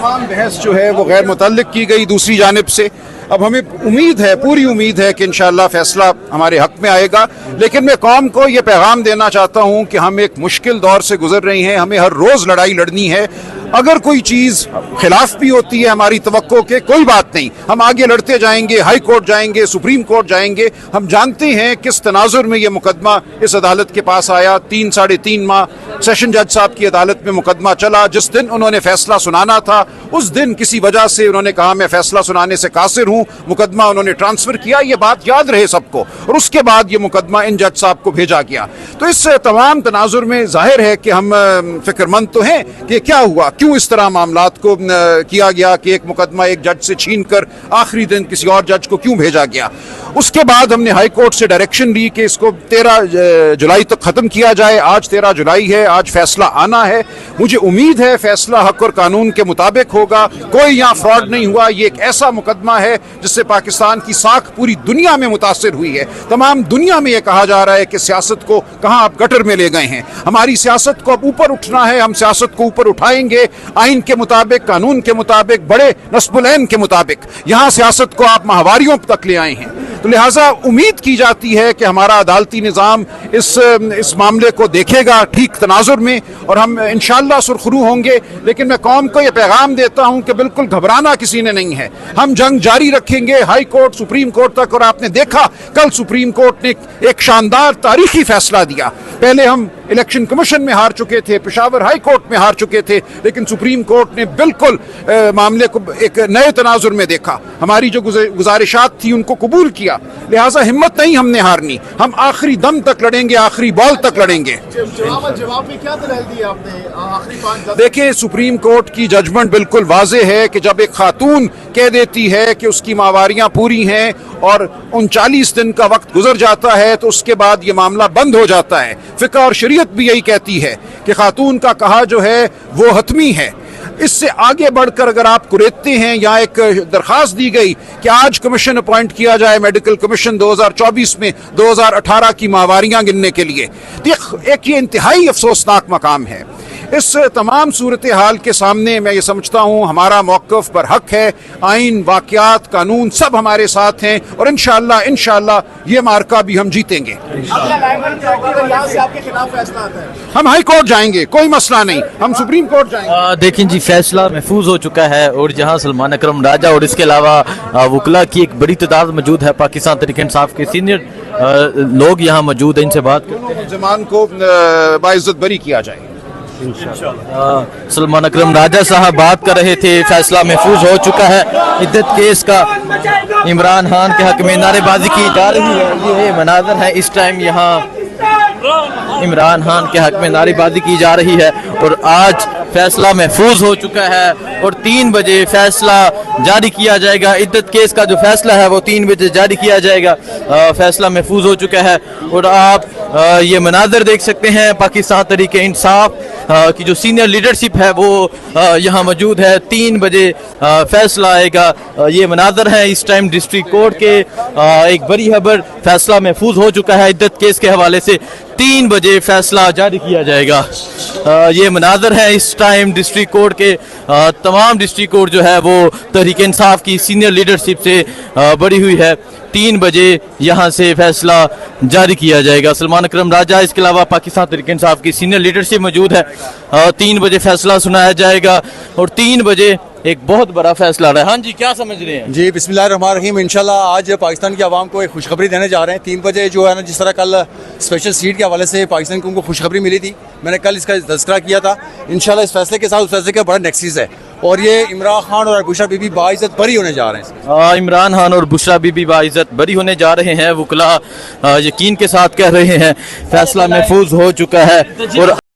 तमाम बहस जो है वो गैर मुतल्लिक की गई दूसरी जानिब से। अब हमें उम्मीद है, पूरी उम्मीद है कि इंशाअल्लाह फैसला हमारे हक में आएगा। लेकिन मैं कौम को ये पैगाम देना चाहता हूँ कि हम एक मुश्किल दौर से गुजर रहे हैं, हमें हर रोज़ लड़ाई लड़नी है। अगर कोई चीज़ खिलाफ भी होती है हमारी तवक्को के, कोई बात नहीं, हम आगे लड़ते जाएंगे, हाई कोर्ट जाएंगे, सुप्रीम कोर्ट जाएंगे। हम जानते हैं किस तनाजुर में ये मुकदमा इस अदालत के पास आया। 3-3.5 माह सेशन जज साहब की अदालत में मुकदमा चला। जिस दिन उन्होंने फैसला सुनाना था उस दिन किसी वजह से उन्होंने कहा मैं फैसला सुनाने से कासिर हूँ, मुकदमा उन्होंने ट्रांसफ़र किया। ये बात याद रहे सबको। और उसके बाद ये मुकदमा इन जज साहब को भेजा गया। तो इस तमाम तनाजुर में जाहिर है कि हम फिक्रमंद तो हैं कि क्या हुआ, क्यों इस तरह मामलात को किया गया कि एक मुकदमा एक जज से छीन कर आखिरी दिन किसी और जज को क्यों भेजा गया। उसके बाद हमने हाई कोर्ट से डायरेक्शन ली कि इसको 13 जुलाई तक ख़त्म किया जाए। आज 13 जुलाई है, आज फैसला आना है। मुझे उम्मीद है फैसला हक और कानून के मुताबिक होगा। कोई यहाँ फ्रॉड नहीं हुआ। ये एक ऐसा मुकदमा है जिससे पाकिस्तान की साख पूरी दुनिया में मुतासिर हुई है। तमाम दुनिया में ये कहा जा रहा है कि सियासत को कहाँ आप गटर में ले गए हैं। हमारी सियासत को अब ऊपर उठना है। हम सियासत को ऊपर उठाएंगे आइन के मुताबिक, कानून के मुताबिक, बड़े नस्बुल-ऐन के मुताबिक। यहाँ सियासत को आप माहवारियों तक ले आए हैं। तो लिहाजा उम्मीद की जाती है कि हमारा अदालती निज़ाम इस मामले को देखेगा ठीक तनाजुर में और हम इंशाअल्लाह सुरखरू होंगे। लेकिन मैं कौम को यह पैगाम देता हूँ कि बिल्कुल घबराना किसी ने नहीं है। हम जंग जारी रखेंगे हाई कोर्ट, सुप्रीम कोर्ट तक। और आपने देखा कल सुप्रीम कोर्ट ने एक शानदार तारीखी फैसला दिया। पहले हम इलेक्शन कमीशन में हार चुके थे, पेशावर हाई कोर्ट में हार चुके थे, लेकिन सुप्रीम कोर्ट ने बिल्कुल मामले को एक नए तनाजुर में देखा। हमारी जो गुजारिशात थी उनको कबूल किया। लिहाजा हिम्मत नहीं हमने हारनी। हम आखिरी दम तक लड़ेंगे, आखिरी बॉल तक लड़ेंगे। जवाब में क्या दलाल दी आपने आखिरी 5 देखिए, सुप्रीम कोर्ट की जजमेंट बिल्कुल वाज़ेह है कि जब एक खातून कह देती है कि उसकी माहवारियाँ पूरी हैं और 39 दिन का वक्त गुजर जाता है तो उसके बाद ये मामला बंद हो जाता है। फ़िक़्ह और शरीयत भी यही कहती है कि खातून का कहा जो है वो हतमी है। इससे आगे बढ़कर अगर आप कुरेदते हैं, या एक दरख्वास्त दी गई कि आज कमीशन अपॉइंट किया जाए, मेडिकल कमीशन 2024 में 2018 की माहवारियाँ गिनने के लिए, तो एक ये इंतहाई अफसोसनाक मकाम है। इस तमाम सूरत हाल के सामने मैं ये समझता हूँ हमारा मौक़िफ़ बरहक है। आइन, वाक़यात, कानून सब हमारे साथ हैं और इंशाअल्लाह ये मार्का भी हम जीतेंगे। हम हाई कोर्ट जाएंगे, कोई मसला नहीं, हम सुप्रीम कोर्ट जाएंगे। देखें जी, फैसला महफूज हो चुका है और जहाँ सलमान अकरम राजा और इसके अलावा वकला की एक बड़ी तादाद मौजूद है। पाकिस्तान तहरीक इंसाफ के सीनियर लोग यहाँ मौजूद हैं, इनसे बात करते हैं। मुलज़िमान को बाइज़्ज़त बरी किया जाए। सलमान अकरम राजा साहब बात कर रहे थे। फैसला महफूज हो चुका है इद्दत केस का। इमरान खान के हक में नारेबाजी की जा रही है। ये मनाज़र है इस टाइम यहाँ इमरान खान के हक में नारेबाजी की जा रही है और आज फैसला महफूज हो चुका है और 3 बजे फैसला जारी किया जाएगा। इद्दत केस का जो फैसला है वो 3 बजे जारी किया जाएगा। फैसला महफूज हो चुका है और आप ये मनाज़र देख सकते हैं। पाकिस्तान तहरीक इंसाफ की जो सीनियर लीडरशिप है वो यहाँ मौजूद है। 3 बजे फैसला आएगा। ये मनाज़र है इस टाइम डिस्ट्रिक्ट कोर्ट के। एक बड़ी खबर, फैसला महफूज हो चुका है इद्दत केस के हवाले से। 3 बजे फैसला जारी किया जाएगा। ये मनाज़र है इस टाइम डिस्ट्रिक्ट कोर्ट के। तमाम डिस्ट्रिक्ट कोर्ट जो है वो तहरीक इंसाफ की सीनियर लीडरशिप से बड़ी हुई है। 3 बजे यहाँ से फैसला जारी किया जाएगा। सलमान अकरम राजा, इसके अलावा पाकिस्तान तहरीक इंसाफ की सीनियर लीडरशिप मौजूद है। 3 बजे फैसला सुनाया जाएगा और 3 बजे एक बहुत बड़ा फैसला आ रहा है। हाँ जी, क्या समझ रहे हैं? जी, बिस्मिल्लाहिर्रहमानिर्रहीम। इंशाल्लाह आज पाकिस्तान की आवाम को एक खुशखबरी देने जा रहे हैं। 3 बजे जो है ना, जिस तरह कल स्पेशल सीट के हवाले से पाकिस्तान को उनको खुशखबरी मिली थी, मैंने कल इसका तज़किरा किया था। इंशाल्लाह इस फैसले के साथ उस फैसले का बड़ा नेक्सिस है और ये इमरान खान और बुशरा बीबी बाइज़्ज़त बरी होने जा रहे हैं। इमरान खान और बुशरा बीबी बाइज़्ज़त बरी होने जा रहे हैं। वकला यकीन के साथ कह रहे हैं फैसला महफूज हो चुका है और